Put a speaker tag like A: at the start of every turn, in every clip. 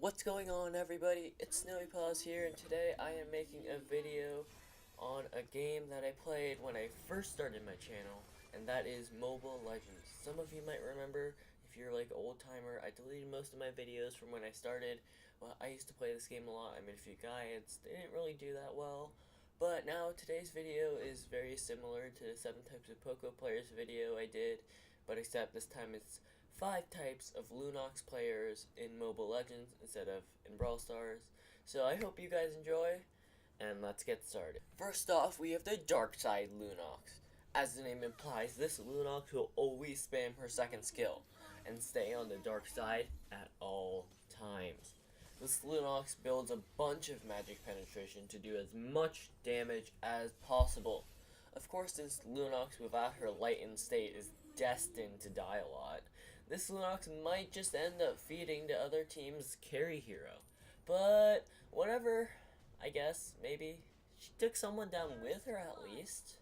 A: What's going on, everybody? It's SNOWYSQUAD here, and today I am making a video on a game that I played when I first started my channel, and that is Mobile Legends. Some of you might remember, if you're like old timer, I deleted most of my videos from when I started. Well, I used to play this game a lot. I made a few guides. They didn't really do that well. But now today's video is very similar to the 7 types of Poco players video I did, but except this time it's 5 types of Lunox players in Mobile Legends instead of in Brawl Stars. So I hope you guys enjoy, and let's get started. First off, we have the Dark Side Lunox. As the name implies, this Lunox will always spam her second skill and stay on the dark side at all times. This Lunox builds a bunch of magic penetration to do as much damage as possible. Of course, this Lunox without her lightened state is destined to die a lot. This Lunox might just end up feeding the other team's carry hero. But, whatever, I guess, maybe. She took someone down with her at least.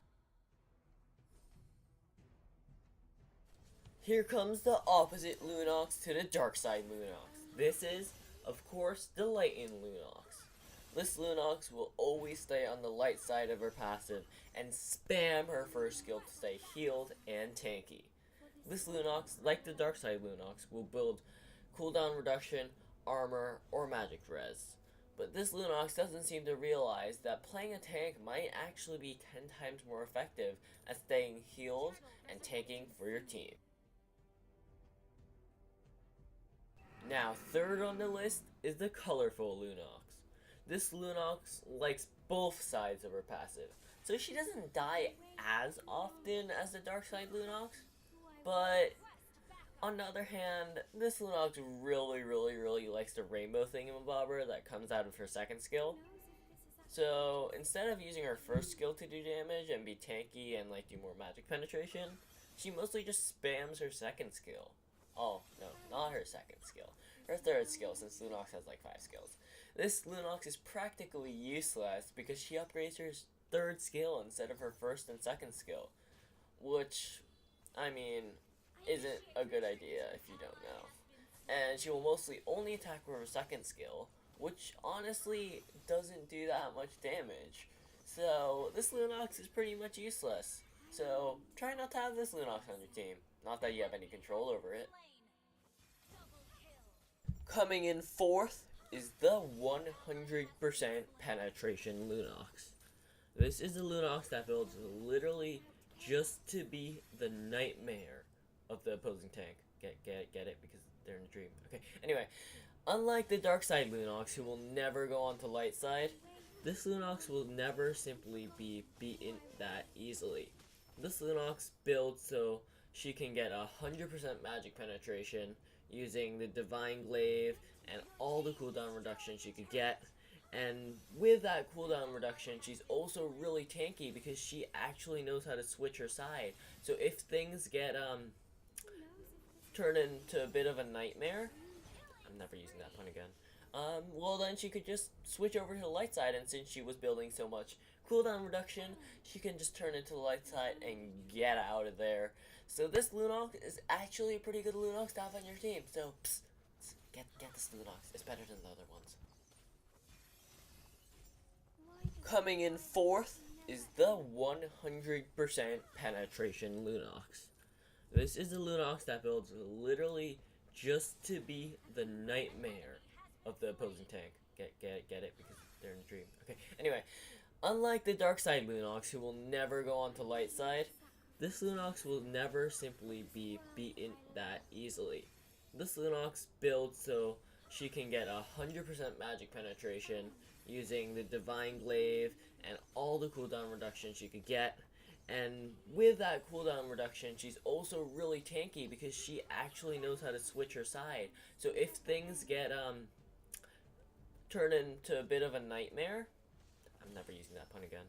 A: Here comes the opposite Lunox to the dark side Lunox. This is, of course, the lightened Lunox. This Lunox will always stay on the light side of her passive and spam her first skill to stay healed and tanky. This Lunox, like the dark side Lunox, will build cooldown reduction, armor, or magic res. But this Lunox doesn't seem to realize that playing a tank might actually be 10 times more effective at staying healed and tanking for your team. Now, third on the list is the colorful Lunox. This Lunox likes both sides of her passive, so she doesn't die as often as the dark side Lunox, but on the other hand, this Lunox really likes the rainbow thingamabobber that comes out of her second skill. So instead of using her first skill to do damage and be tanky and like do more magic penetration, she mostly just spams her second skill. Oh, no, not her second skill. Her third skill, since Lunox has like 5 skills. This Lunox is practically useless because she upgrades her third skill instead of her first and second skill. Which, I mean, isn't a good idea if you don't know. And she will mostly only attack with her second skill, which honestly doesn't do that much damage. So, this Lunox is pretty much useless. So, try not to have this Lunox on your team. Not that you have any control over it. Coming in fourth is the 100% penetration Lunox. This is the Lunox that builds literally just to be the nightmare of the opposing tank. Get it? Because they're in a dream. Okay, anyway. Unlike the dark side Lunox, who will never go onto light side, this Lunox will never simply be beaten that easily. This Lunox builds so she can get 100% magic penetration using the Divine Glaive and all the cooldown reduction she could get. And with that cooldown reduction, she's also really tanky because she actually knows how to switch her side. So if things get turn into a bit of a nightmare, I'm never using that pun again. Well then she could just switch over to the light side, and since she was building so much cooldown reduction, she can just turn into the light side and get out of there. So this Lunox is actually a pretty good Lunox to have on your team. So get this Lunox. It's better than the other ones. Coming in fourth is the 100% penetration Lunox. This is the Lunox that builds literally just to be the nightmare of the opposing tank. Get it? Because they're in a dream. Okay, anyway. Unlike the dark side Lunox, who will never go onto light side, this Lunox will never simply be beaten that easily. This Lunox builds so she can get 100% magic penetration using the Divine Glaive and all the cooldown reduction she could get. And with that cooldown reduction, she's also really tanky because she actually knows how to switch her side. So if things get turn into a bit of a nightmare, I'm never using that pun again.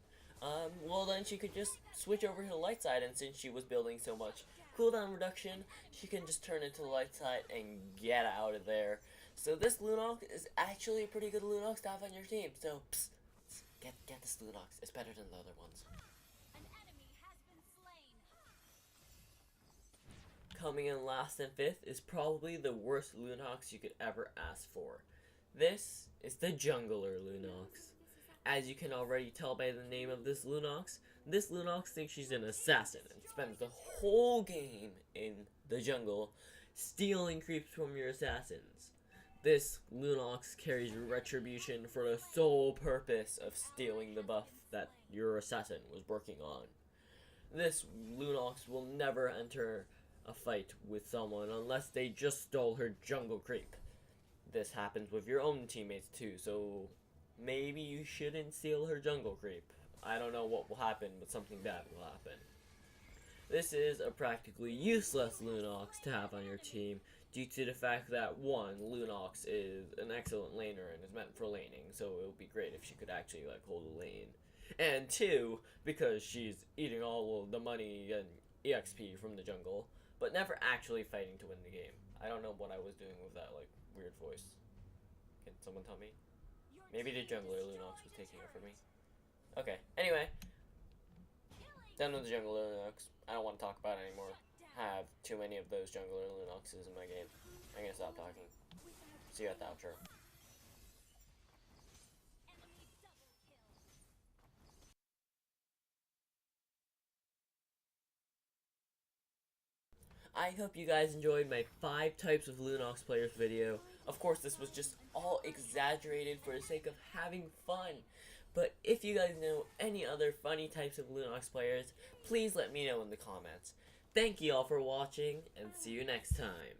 A: Well then she could just switch over to the light side, and since she was building so much cooldown reduction, she can just turn into the light side and get out of there. So this Lunox is actually a pretty good Lunox to have on your team. So get this Lunox. It's better than the other ones. Coming in last and fifth is probably the worst Lunox you could ever ask for. This is the jungler Lunox. As you can already tell by the name of this Lunox thinks she's an assassin and spends the whole game in the jungle stealing creeps from your assassins. This Lunox carries retribution for the sole purpose of stealing the buff that your assassin was working on. This Lunox will never enter a fight with someone unless they just stole her jungle creep. This happens with your own teammates too, so maybe you shouldn't steal her jungle creep. I don't know what will happen, but something bad will happen. This is a practically useless Lunox to have on your team due to the fact that 1, Lunox is an excellent laner and is meant for laning, so it would be great if she could actually hold a lane. And 2, because she's eating all of the money and EXP from the jungle, but never actually fighting to win the game. I don't know what I was doing with that weird voice. Can someone tell me? Maybe the jungler Lunox was taking it from me. Okay, anyway. Done with the jungler Lunox. I don't want to talk about it anymore. I have too many of those jungler Lunoxes in my game. I'm gonna stop talking. See you at the outro. I hope you guys enjoyed my 5 types of Lunox players video. Of course, this was just all exaggerated for the sake of having fun. But if you guys know any other funny types of Lunox players, please let me know in the comments. Thank you all for watching, and see you next time.